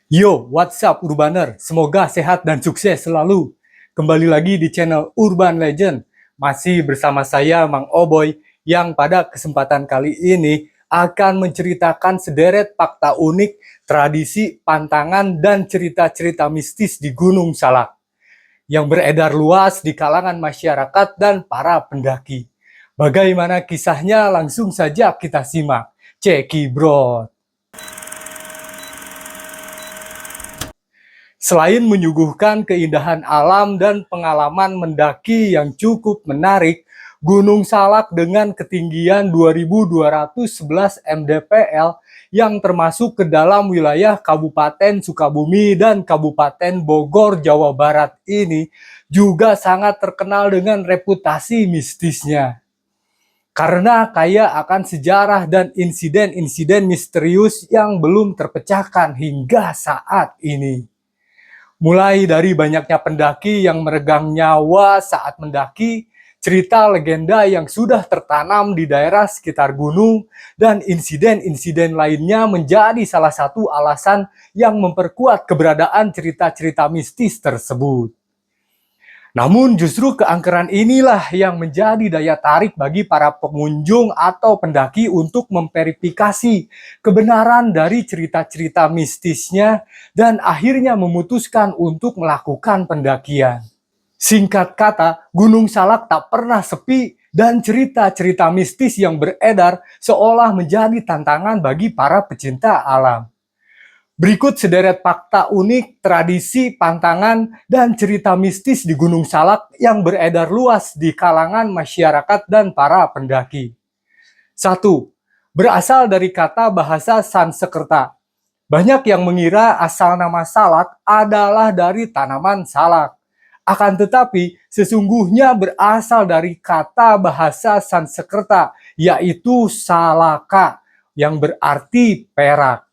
Yo, what's up Urbaner? Semoga sehat dan sukses selalu. Kembali lagi di channel Urban Legend. Masih bersama saya, Mang Oboy, yang pada kesempatan kali ini akan menceritakan sederet fakta unik, tradisi, pantangan, dan cerita-cerita mistis di Gunung Salak yang beredar luas di kalangan masyarakat dan para pendaki. Bagaimana kisahnya? Langsung saja kita simak. Cekidot. Selain menyuguhkan keindahan alam dan pengalaman mendaki yang cukup menarik, Gunung Salak dengan ketinggian 2.211 mdpl yang termasuk ke dalam wilayah Kabupaten Sukabumi dan Kabupaten Bogor, Jawa Barat ini juga sangat terkenal dengan reputasi mistisnya. Karena kaya akan sejarah dan insiden-insiden misterius yang belum terpecahkan hingga saat ini. Mulai dari banyaknya pendaki yang meregang nyawa saat mendaki, cerita legenda yang sudah tertanam di daerah sekitar gunung, dan insiden-insiden lainnya menjadi salah satu alasan yang memperkuat keberadaan cerita-cerita mistis tersebut. Namun justru keangkeran inilah yang menjadi daya tarik bagi para pengunjung atau pendaki untuk memverifikasi kebenaran dari cerita-cerita mistisnya dan akhirnya memutuskan untuk melakukan pendakian. Singkat kata, Gunung Salak tak pernah sepi dan cerita-cerita mistis yang beredar seolah menjadi tantangan bagi para pecinta alam. Berikut sederet fakta unik, tradisi, pantangan, dan cerita mistis di Gunung Salak yang beredar luas di kalangan masyarakat dan para pendaki. 1. Berasal dari kata bahasa Sanskerta. Banyak yang mengira asal nama salak adalah dari tanaman salak. Akan tetapi, sesungguhnya berasal dari kata bahasa Sanskerta, yaitu salaka, yang berarti perak.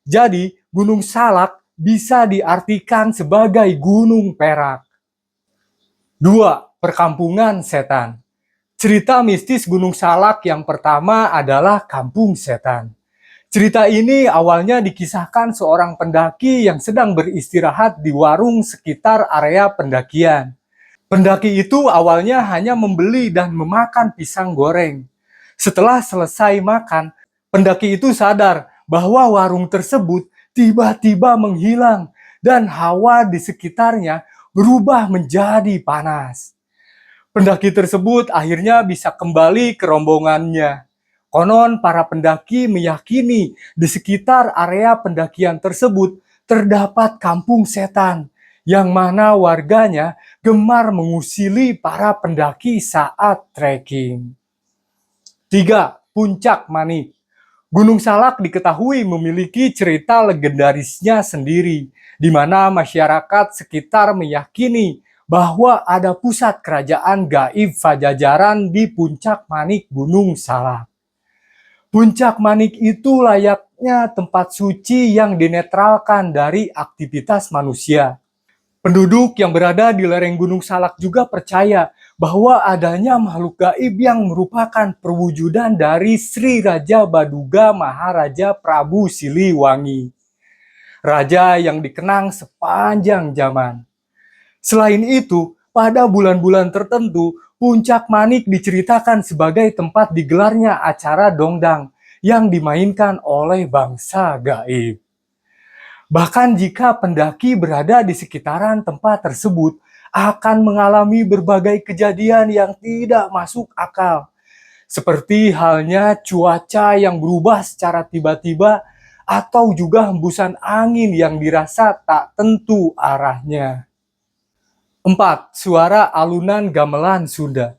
Jadi, Gunung Salak bisa diartikan sebagai gunung perak. 2. Perkampungan setan. Cerita mistis Gunung Salak yang pertama adalah Kampung Setan. Cerita ini awalnya dikisahkan seorang pendaki yang sedang beristirahat di warung sekitar area pendakian. Pendaki itu awalnya hanya membeli dan memakan pisang goreng. Setelah selesai makan, pendaki itu sadar bahwa warung tersebut tiba-tiba menghilang dan hawa di sekitarnya berubah menjadi panas. Pendaki tersebut akhirnya bisa kembali ke rombongannya. Konon para pendaki meyakini di sekitar area pendakian tersebut terdapat kampung setan, yang mana warganya gemar mengusili para pendaki saat trekking. 3. Puncak Manik. Gunung Salak diketahui memiliki cerita legendarisnya sendiri, di mana masyarakat sekitar meyakini bahwa ada pusat kerajaan gaib Pajajaran di Puncak Manik Gunung Salak. Puncak Manik itu layaknya tempat suci yang dinetralkan dari aktivitas manusia. Penduduk yang berada di lereng Gunung Salak juga percaya bahwa adanya makhluk gaib yang merupakan perwujudan dari Sri Raja Baduga Maharaja Prabu Siliwangi, raja yang dikenang sepanjang zaman. Selain itu, pada bulan-bulan tertentu, Puncak Manik diceritakan sebagai tempat digelarnya acara dongdang yang dimainkan oleh bangsa gaib. Bahkan jika pendaki berada di sekitaran tempat tersebut, akan mengalami berbagai kejadian yang tidak masuk akal. Seperti halnya cuaca yang berubah secara tiba-tiba atau juga hembusan angin yang dirasa tak tentu arahnya. 4. Suara alunan gamelan Sunda.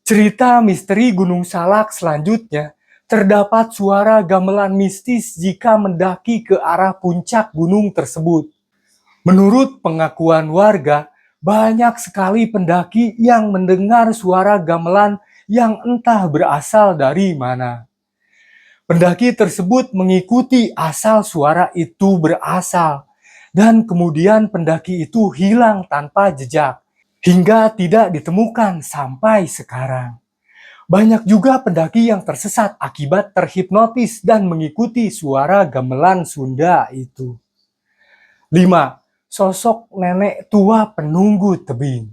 Cerita misteri Gunung Salak selanjutnya, terdapat suara gamelan mistis jika mendaki ke arah puncak gunung tersebut. Menurut pengakuan warga, banyak sekali pendaki yang mendengar suara gamelan yang entah berasal dari mana. Pendaki tersebut mengikuti asal suara itu berasal, dan kemudian pendaki itu hilang tanpa jejak, hingga tidak ditemukan sampai sekarang. Banyak juga pendaki yang tersesat akibat terhipnotis dan mengikuti suara gamelan Sunda itu. 5. Sosok nenek tua penunggu tebing.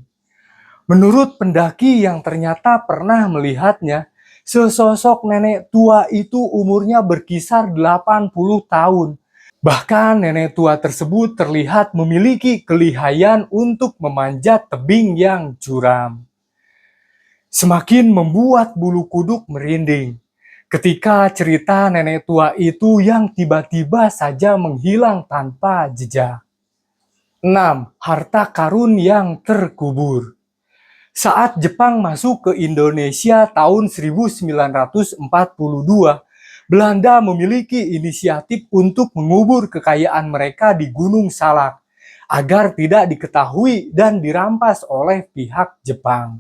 Menurut pendaki yang ternyata pernah melihatnya, sesosok nenek tua itu umurnya berkisar 80 tahun. Bahkan nenek tua tersebut terlihat memiliki kelihayan untuk memanjat tebing yang curam. Semakin membuat bulu kuduk merinding ketika cerita nenek tua itu yang tiba-tiba saja menghilang tanpa jejak. 6. Harta karun yang terkubur. Saat Jepang masuk ke Indonesia tahun 1942, Belanda memiliki inisiatif untuk mengubur kekayaan mereka di Gunung Salak agar tidak diketahui dan dirampas oleh pihak Jepang.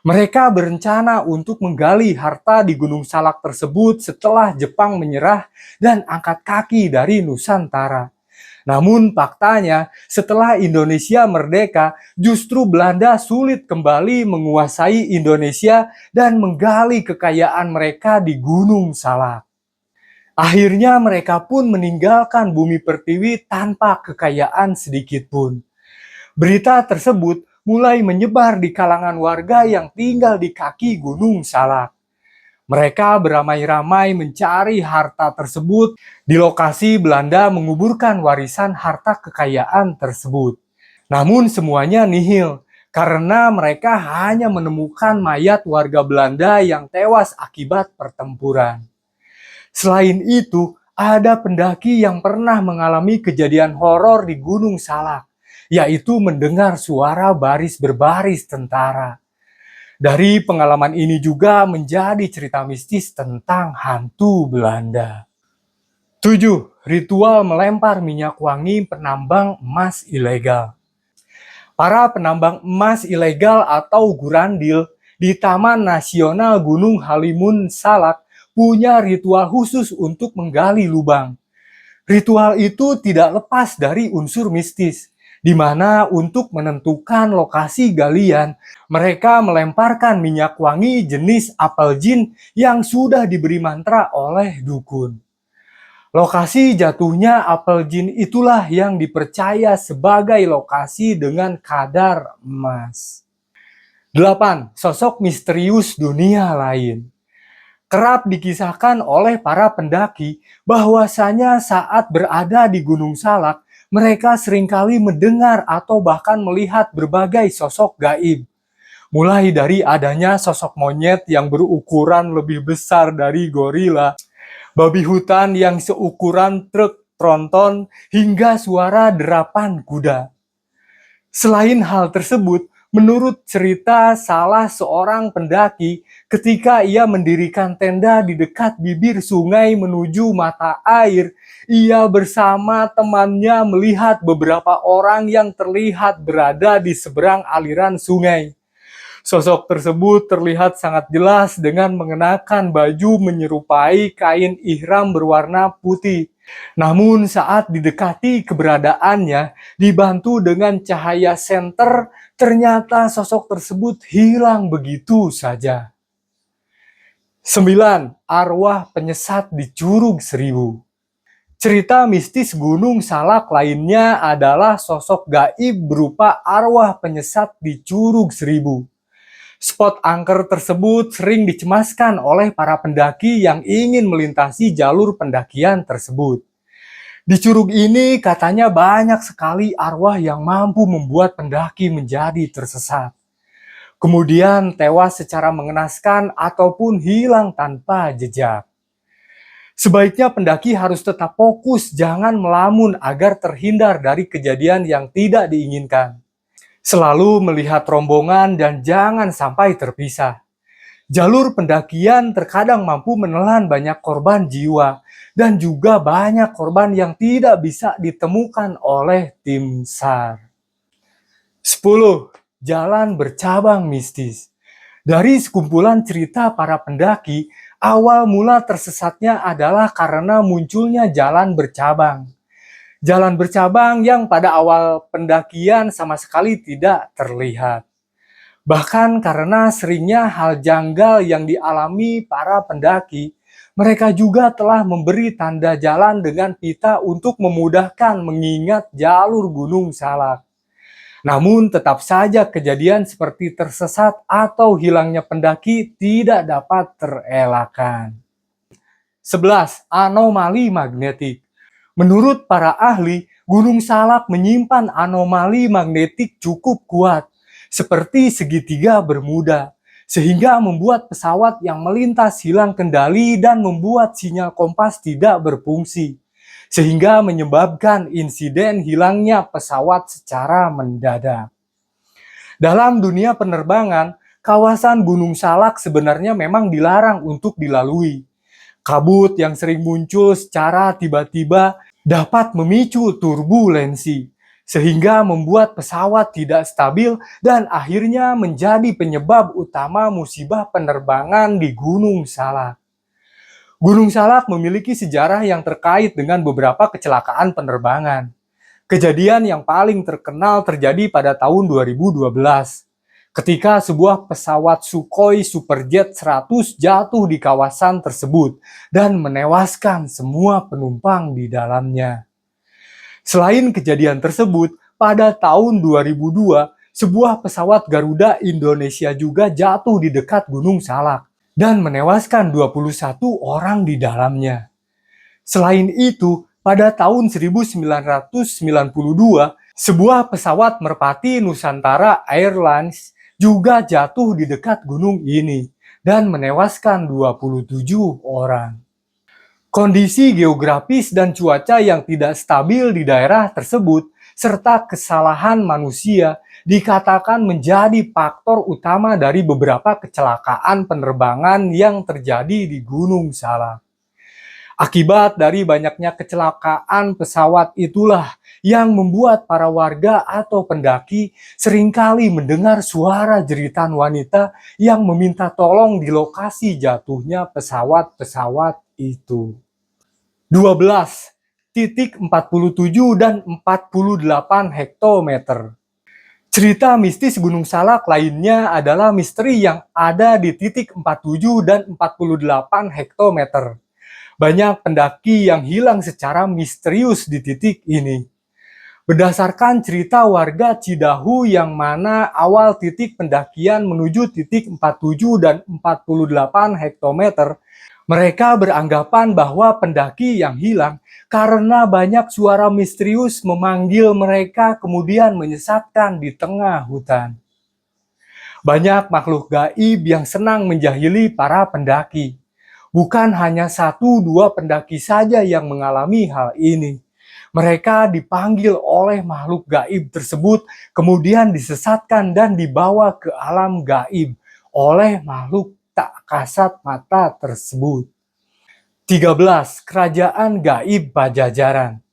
Mereka berencana untuk menggali harta di Gunung Salak tersebut setelah Jepang menyerah dan angkat kaki dari Nusantara. Namun faktanya, setelah Indonesia merdeka, justru Belanda sulit kembali menguasai Indonesia dan menggali kekayaan mereka di Gunung Salak. Akhirnya mereka pun meninggalkan bumi pertiwi tanpa kekayaan sedikit pun. Berita tersebut mulai menyebar di kalangan warga yang tinggal di kaki Gunung Salak. Mereka beramai-ramai mencari harta tersebut di lokasi Belanda menguburkan warisan harta kekayaan tersebut. Namun semuanya nihil, karena mereka hanya menemukan mayat warga Belanda yang tewas akibat pertempuran. Selain itu, ada pendaki yang pernah mengalami kejadian horor di Gunung Salak, yaitu mendengar suara baris berbaris tentara. Dari pengalaman ini juga menjadi cerita mistis tentang hantu Belanda. 7. Ritual melempar minyak wangi penambang emas ilegal. Para penambang emas ilegal atau gurandil di Taman Nasional Gunung Halimun Salak punya ritual khusus untuk menggali lubang. Ritual itu tidak lepas dari unsur mistis, di mana untuk menentukan lokasi galian, mereka melemparkan minyak wangi jenis apel jin yang sudah diberi mantra oleh dukun. Lokasi jatuhnya apel jin itulah yang dipercaya sebagai lokasi dengan kadar emas. 8. Sosok misterius dunia lain. Kerap dikisahkan oleh para pendaki bahwasanya saat berada di Gunung Salak, mereka seringkali mendengar atau bahkan melihat berbagai sosok gaib. Mulai dari adanya sosok monyet yang berukuran lebih besar dari gorila, babi hutan yang seukuran truk tronton, hingga suara derapan kuda. Selain hal tersebut, menurut cerita salah seorang pendaki, ketika ia mendirikan tenda di dekat bibir sungai menuju mata air, ia bersama temannya melihat beberapa orang yang terlihat berada di seberang aliran sungai. Sosok tersebut terlihat sangat jelas dengan mengenakan baju menyerupai kain ihram berwarna putih. Namun saat didekati keberadaannya, dibantu dengan cahaya senter, ternyata sosok tersebut hilang begitu saja. 9. Arwah penyesat di Curug Seribu. Cerita mistis Gunung Salak lainnya adalah sosok gaib berupa arwah penyesat di Curug Seribu. Spot angker tersebut sering dicemaskan oleh para pendaki yang ingin melintasi jalur pendakian tersebut. Di curug ini katanya banyak sekali arwah yang mampu membuat pendaki menjadi tersesat, kemudian tewas secara mengenaskan ataupun hilang tanpa jejak. Sebaiknya pendaki harus tetap fokus, jangan melamun agar terhindar dari kejadian yang tidak diinginkan. Selalu melihat rombongan dan jangan sampai terpisah. Jalur pendakian terkadang mampu menelan banyak korban jiwa dan juga banyak korban yang tidak bisa ditemukan oleh tim SAR. 10. Jalan bercabang mistis. Dari sekumpulan cerita para pendaki, awal mula tersesatnya adalah karena munculnya jalan bercabang. Jalan bercabang yang pada awal pendakian sama sekali tidak terlihat. Bahkan karena seringnya hal janggal yang dialami para pendaki, Mereka juga telah memberi tanda jalan dengan pita untuk memudahkan mengingat jalur Gunung Salak. Namun tetap saja kejadian seperti tersesat atau hilangnya pendaki tidak dapat terelakkan. 11. Anomali magnetik. Menurut para ahli, Gunung Salak menyimpan anomali magnetik cukup kuat, seperti segitiga Bermuda, sehingga membuat pesawat yang melintas hilang kendali dan membuat sinyal kompas tidak berfungsi, sehingga menyebabkan insiden hilangnya pesawat secara mendadak. Dalam dunia penerbangan, kawasan Gunung Salak sebenarnya memang dilarang untuk dilalui. Kabut yang sering muncul secara tiba-tiba dapat memicu turbulensi, sehingga membuat pesawat tidak stabil dan akhirnya menjadi penyebab utama musibah penerbangan di Gunung Salak. Gunung Salak memiliki sejarah yang terkait dengan beberapa kecelakaan penerbangan. Kejadian yang paling terkenal terjadi pada tahun 2012, ketika sebuah pesawat Sukhoi Superjet 100 jatuh di kawasan tersebut dan menewaskan semua penumpang di dalamnya. Selain kejadian tersebut, pada tahun 2002, sebuah pesawat Garuda Indonesia juga jatuh di dekat Gunung Salak dan menewaskan 21 orang di dalamnya. Selain itu, pada tahun 1992, sebuah pesawat Merpati Nusantara Airlines juga jatuh di dekat gunung ini dan menewaskan 27 orang. Kondisi geografis dan cuaca yang tidak stabil di daerah tersebut, serta kesalahan manusia, dikatakan menjadi faktor utama dari beberapa kecelakaan penerbangan yang terjadi di Gunung Salak. Akibat dari banyaknya kecelakaan pesawat itulah yang membuat para warga atau pendaki seringkali mendengar suara jeritan wanita yang meminta tolong di lokasi jatuhnya pesawat-pesawat itu. 12.47 dan 48 hektometer. Cerita mistis Gunung Salak lainnya adalah misteri yang ada di titik 47 dan 48 hektometer. Banyak pendaki yang hilang secara misterius di titik ini. Berdasarkan cerita warga Cidahu yang mana awal titik pendakian menuju titik 47 dan 48 hektometer, mereka beranggapan bahwa pendaki yang hilang karena banyak suara misterius memanggil mereka kemudian menyesatkan di tengah hutan. Banyak makhluk gaib yang senang menjahili para pendaki. Bukan hanya 1-2 pendaki saja yang mengalami hal ini. Mereka dipanggil oleh makhluk gaib tersebut, kemudian disesatkan dan dibawa ke alam gaib oleh makhluk tak kasat mata tersebut. 13. Kerajaan Gaib Pajajaran.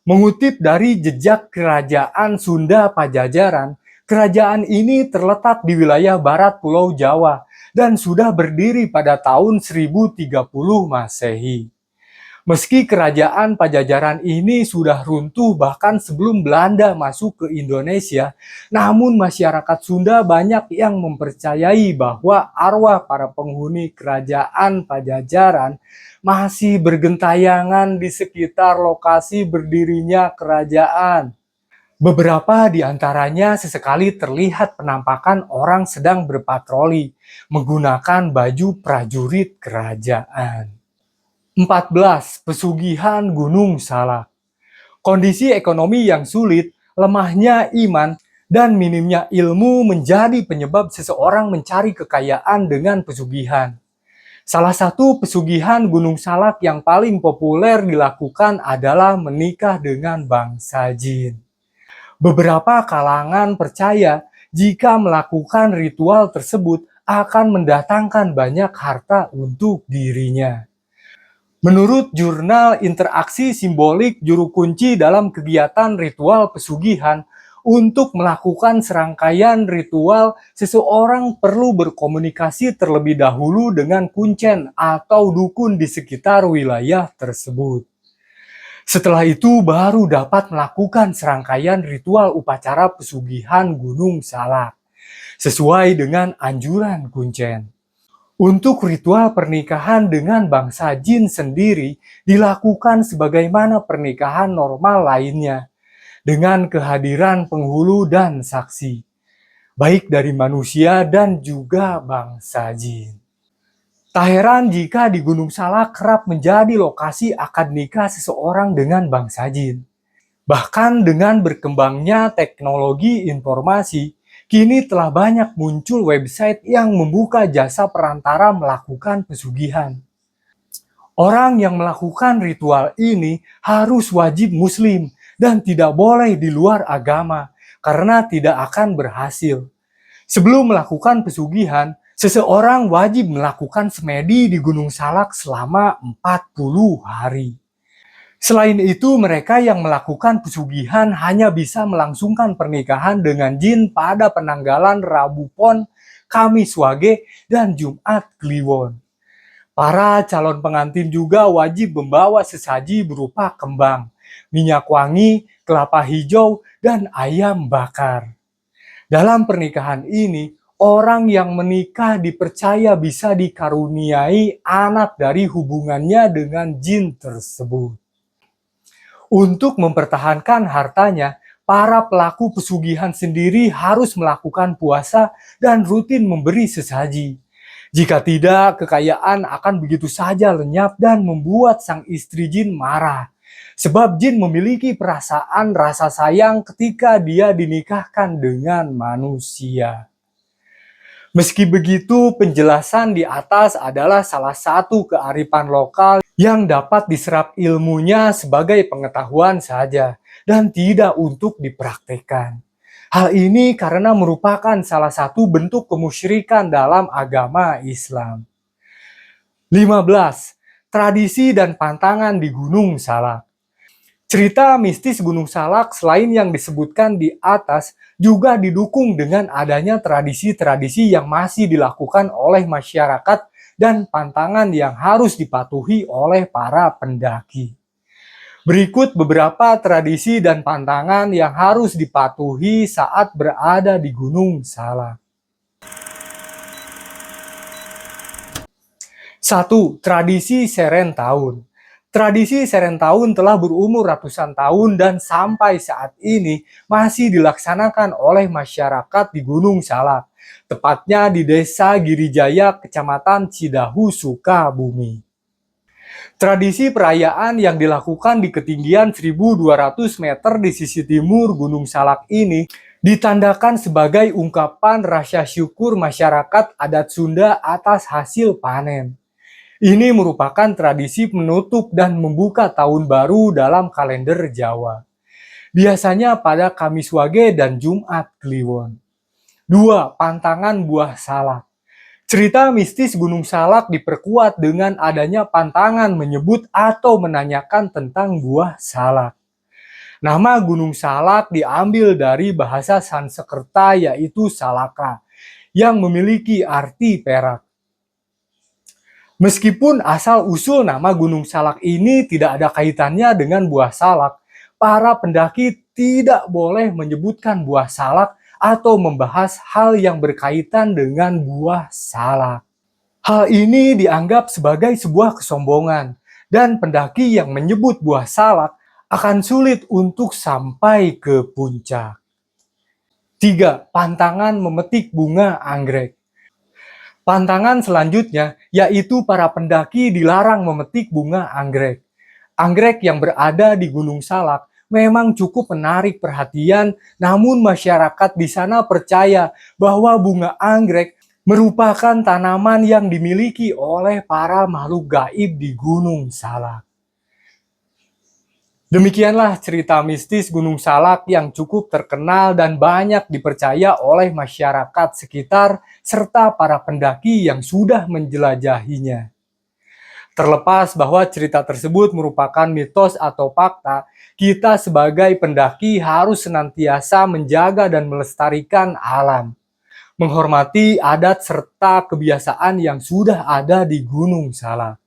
Mengutip dari jejak Kerajaan Sunda Pajajaran, kerajaan ini terletak di wilayah barat Pulau Jawa dan sudah berdiri pada tahun 1030 Masehi. Meski kerajaan Pajajaran ini sudah runtuh bahkan sebelum Belanda masuk ke Indonesia, namun masyarakat Sunda banyak yang mempercayai bahwa arwah para penghuni kerajaan Pajajaran masih bergentayangan di sekitar lokasi berdirinya kerajaan. Beberapa di antaranya sesekali terlihat penampakan orang sedang berpatroli menggunakan baju prajurit kerajaan. 14. Pesugihan Gunung Salak. Kondisi ekonomi yang sulit, lemahnya iman, dan minimnya ilmu menjadi penyebab seseorang mencari kekayaan dengan pesugihan. Salah satu pesugihan Gunung Salak yang paling populer dilakukan adalah menikah dengan bangsa jin. Beberapa kalangan percaya jika melakukan ritual tersebut akan mendatangkan banyak harta untuk dirinya. Menurut jurnal Interaksi Simbolik Juru Kunci dalam kegiatan ritual pesugihan, untuk melakukan serangkaian ritual, seseorang perlu berkomunikasi terlebih dahulu dengan kuncen atau dukun di sekitar wilayah tersebut. Setelah itu baru dapat melakukan serangkaian ritual upacara pesugihan Gunung Salak, sesuai dengan anjuran kuncen. Untuk ritual pernikahan dengan bangsa jin sendiri dilakukan sebagaimana pernikahan normal lainnya, dengan kehadiran penghulu dan saksi, baik dari manusia dan juga bangsa jin. Tak heran jika di Gunung Salak kerap menjadi lokasi akad nikah seseorang dengan bangsa jin. Bahkan dengan berkembangnya teknologi informasi, kini telah banyak muncul website yang membuka jasa perantara melakukan pesugihan. Orang yang melakukan ritual ini harus wajib muslim dan tidak boleh di luar agama karena tidak akan berhasil. Sebelum melakukan pesugihan, seseorang wajib melakukan semedi di Gunung Salak selama 40 hari. Selain itu, mereka yang melakukan pesugihan hanya bisa melangsungkan pernikahan dengan jin pada penanggalan Rabu Pon, Kamis Wage, dan Jumat Kliwon. Para calon pengantin juga wajib membawa sesaji berupa kembang, minyak wangi, kelapa hijau, dan ayam bakar. Dalam pernikahan ini, orang yang menikah dipercaya bisa dikaruniai anak dari hubungannya dengan jin tersebut. Untuk mempertahankan hartanya, para pelaku pesugihan sendiri harus melakukan puasa dan rutin memberi sesaji. Jika tidak, kekayaan akan begitu saja lenyap dan membuat sang istri jin marah. Sebab jin memiliki perasaan rasa sayang ketika dia dinikahkan dengan manusia. Meski begitu, penjelasan di atas adalah salah satu kearifan lokal yang dapat diserap ilmunya sebagai pengetahuan saja dan tidak untuk dipraktekkan. Hal ini karena merupakan salah satu bentuk kemusyrikan dalam agama Islam. 15. Tradisi dan pantangan di Gunung Salak. Cerita mistis Gunung Salak selain yang disebutkan di atas juga didukung dengan adanya tradisi-tradisi yang masih dilakukan oleh masyarakat dan pantangan yang harus dipatuhi oleh para pendaki. Berikut beberapa tradisi dan pantangan yang harus dipatuhi saat berada di Gunung Salak. 1. Tradisi Seren Tahun. Tradisi Seren Tahun telah berumur ratusan tahun dan sampai saat ini masih dilaksanakan oleh masyarakat di Gunung Salak, tepatnya di Desa Girijaya, Kecamatan Cidahu, Sukabumi. Tradisi perayaan yang dilakukan di ketinggian 1.200 meter di sisi timur Gunung Salak ini ditandakan sebagai ungkapan rasa syukur masyarakat adat Sunda atas hasil panen. Ini merupakan tradisi menutup dan membuka tahun baru dalam kalender Jawa. Biasanya pada Kamis Wage dan Jumat Kliwon. 2. Pantangan buah salak. Cerita mistis Gunung Salak diperkuat dengan adanya pantangan menyebut atau menanyakan tentang buah salak. Nama Gunung Salak diambil dari bahasa Sanskerta yaitu Salaka, yang memiliki arti perak. Meskipun asal-usul nama Gunung Salak ini tidak ada kaitannya dengan buah salak, para pendaki tidak boleh menyebutkan buah salak atau membahas hal yang berkaitan dengan buah salak. Hal ini dianggap sebagai sebuah kesombongan, dan pendaki yang menyebut buah salak akan sulit untuk sampai ke puncak. 3. Pantangan memetik bunga anggrek. Pantangan selanjutnya yaitu para pendaki dilarang memetik bunga anggrek. Anggrek yang berada di Gunung Salak memang cukup menarik perhatian, namun masyarakat di sana percaya bahwa bunga anggrek merupakan tanaman yang dimiliki oleh para makhluk gaib di Gunung Salak. Demikianlah cerita mistis Gunung Salak yang cukup terkenal dan banyak dipercaya oleh masyarakat sekitar serta para pendaki yang sudah menjelajahinya. Terlepas bahwa cerita tersebut merupakan mitos atau fakta, kita sebagai pendaki harus senantiasa menjaga dan melestarikan alam, menghormati adat serta kebiasaan yang sudah ada di Gunung Salak.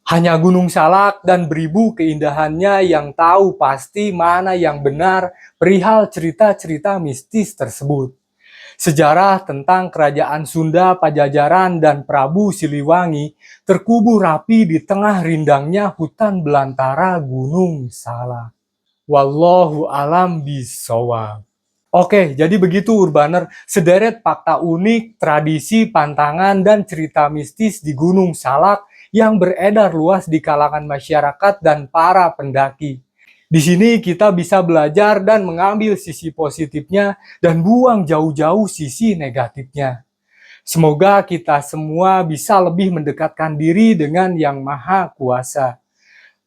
Hanya Gunung Salak dan beribu keindahannya yang tahu pasti mana yang benar perihal cerita-cerita mistis tersebut. Sejarah tentang kerajaan Sunda Pajajaran dan Prabu Siliwangi terkubur rapi di tengah rindangnya hutan belantara Gunung Salak. Wallahu alam bishawab. Oke, jadi begitu Urbaner, sederet fakta unik, tradisi, pantangan, dan cerita mistis di Gunung Salak yang beredar luas di kalangan masyarakat dan para pendaki. Di sini kita bisa belajar dan mengambil sisi positifnya dan buang jauh-jauh sisi negatifnya. Semoga kita semua bisa lebih mendekatkan diri dengan Yang Maha Kuasa.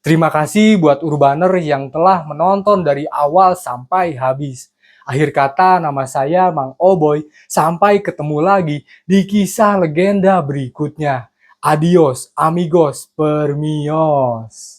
Terima kasih buat Urbaner yang telah menonton dari awal sampai habis. Akhir kata, nama saya Mang Oboy. Sampai ketemu lagi di kisah legenda berikutnya. Adios, amigos, permios.